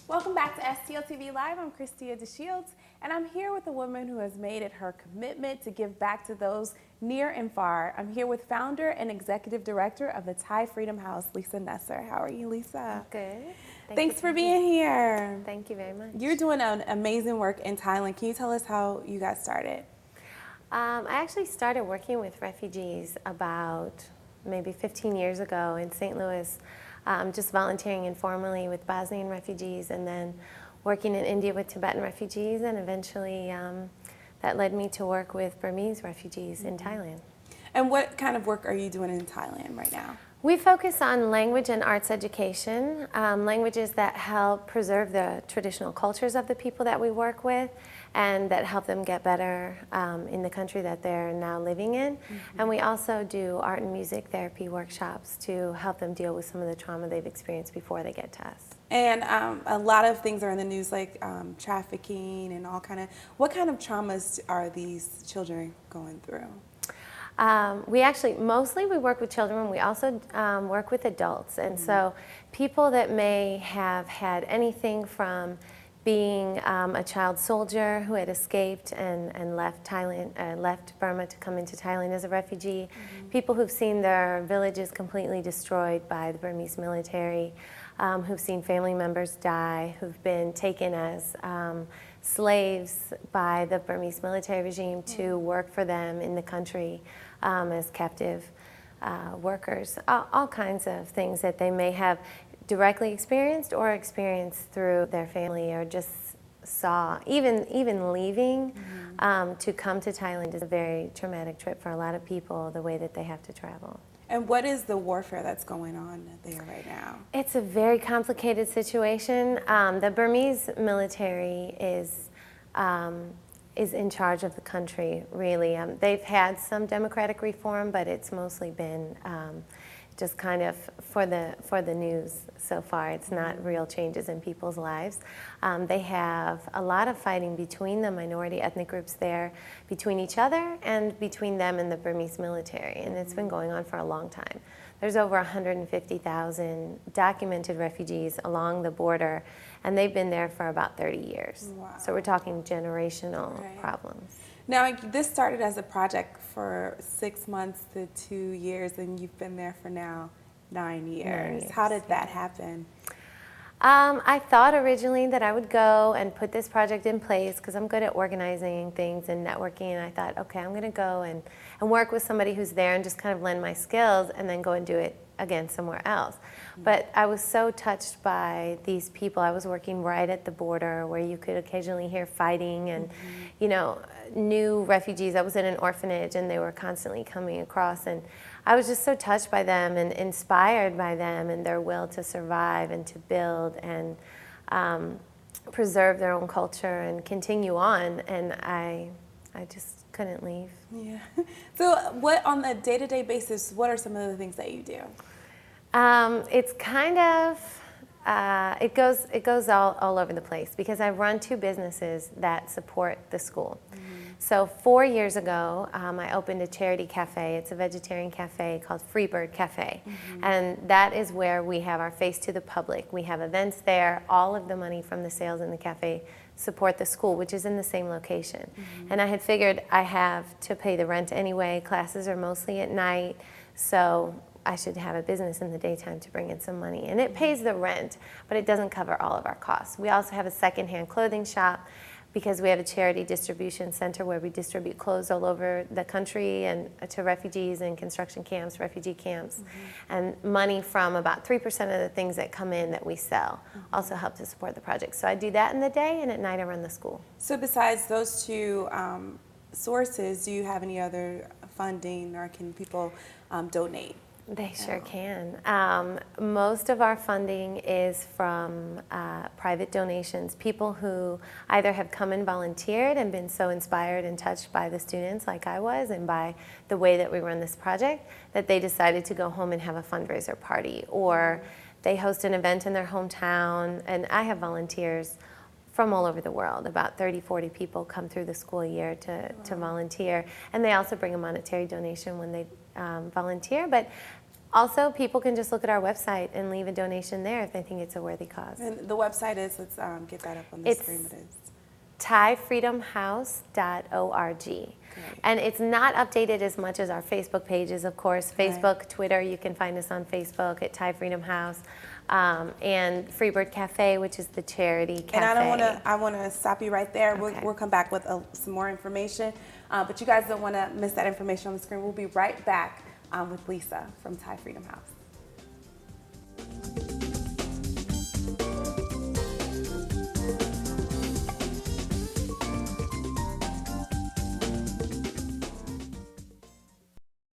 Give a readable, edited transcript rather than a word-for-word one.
Welcome back to STLTV Live. I'm Christia DeShields, and I'm here with a woman who has made it her commitment to give back to those near and far. I'm here with founder and executive director of the Thai Freedom House, Lisa Nesser. How are you, Lisa? Good. Thanks for being here. Thank you very much. You're doing an amazing work in Thailand. Can you tell us how you got started? I actually started working with refugees about maybe 15 years ago in St. Louis, just volunteering informally with Bosnian refugees, and then working in India with Tibetan refugees, and eventually that led me to work with Burmese refugees in Thailand. And what kind of work are you doing in Thailand right now? We focus on language and arts education, languages that help preserve the traditional cultures of the people that we work with and that help them get better in the country that they're now living in. And we also do art and music therapy workshops to help them deal with some of the trauma they've experienced before they get to us. And a lot of things are in the news, like trafficking and all kind of. What kind of traumas are these children going through? We actually, mostly we work with children. We also work with adults. And so people that may have had anything from being a child soldier who had escaped and left Thailand, left Burma to come into Thailand as a refugee, people who've seen their villages completely destroyed by the Burmese military, who've seen family members die, who've been taken as slaves by the Burmese military regime to work for them in the country as captive workers, all kinds of things that they may have directly experienced or experienced through their family or just saw. Even leaving to come to Thailand is a very traumatic trip for a lot of people, the way that they have to travel. And what is the warfare that's going on there right now? It's a very complicated situation. The Burmese military is in charge of the country, really. They've had some democratic reform, but it's mostly been just kind of for the news so far. It's not real changes in people's lives. They have a lot of fighting between the minority ethnic groups there, between each other and between them and the Burmese military, and it's been going on for a long time. There's over 150,000 documented refugees along the border, and they've been there for about 30 years. Wow. So we're talking generational problems. Now, this started as a project for 6 months to 2 years, and you've been there for now 9 years. 9 years. How did that happen? I thought originally that I would go and put this project in place because I'm good at organizing things and networking, and I thought, okay, I'm going to go and work with somebody who's there and just kind of lend my skills and then go and do it again somewhere else. But I was so touched by these people. I was working right at the border where you could occasionally hear fighting and, you know, new refugees. I was in an orphanage and they were constantly coming across, and I was just so touched by them and inspired by them and their will to survive and to build and preserve their own culture and continue on, and I just couldn't leave. Yeah. So what, on a day-to-day basis, what are some of the things that you do? It's kind of, it goes all over the place because I run 2 businesses that support the school. So 4 years ago, I opened a charity cafe. It's a vegetarian cafe called Freebird Cafe. And that is where we have our face to the public. We have events there. All of the money from the sales in the cafe support the school, which is in the same location. And I had figured I have to pay the rent anyway. Classes are mostly at night, so I should have a business in the daytime to bring in some money. And it pays the rent, but it doesn't cover all of our costs. We also have a secondhand clothing shop because we have a charity distribution center where we distribute clothes all over the country and to refugees and construction camps, refugee camps. And money from about 3% of the things that come in that we sell also help to support the project. So I do that in the day, and at night I run the school. So besides those 2 sources, do you have any other funding, or can people donate? They sure can. Most of our funding is from private donations, people who either have come and volunteered and been so inspired and touched by the students like I was and by the way that we run this project that they decided to go home and have a fundraiser party, or they host an event in their hometown. And I have volunteers from all over the world. About 30, 40 people come through the school year to volunteer. And they also bring a monetary donation when they volunteer. But also, people can just look at our website and leave a donation there if they think it's a worthy cause. And the website is, let's get that up on the screen. It is ThaiFreedomHouse.org. And it's not updated as much as our Facebook pages, of course. Facebook, Twitter, you can find us on Facebook at Thai Freedom House. And Freebird Cafe, which is the charity cafe. And I want to stop you right there. Okay. We'll come back with some more information. But you guys don't want to miss that information on the screen. We'll be right back with Lisa from Thai Freedom House.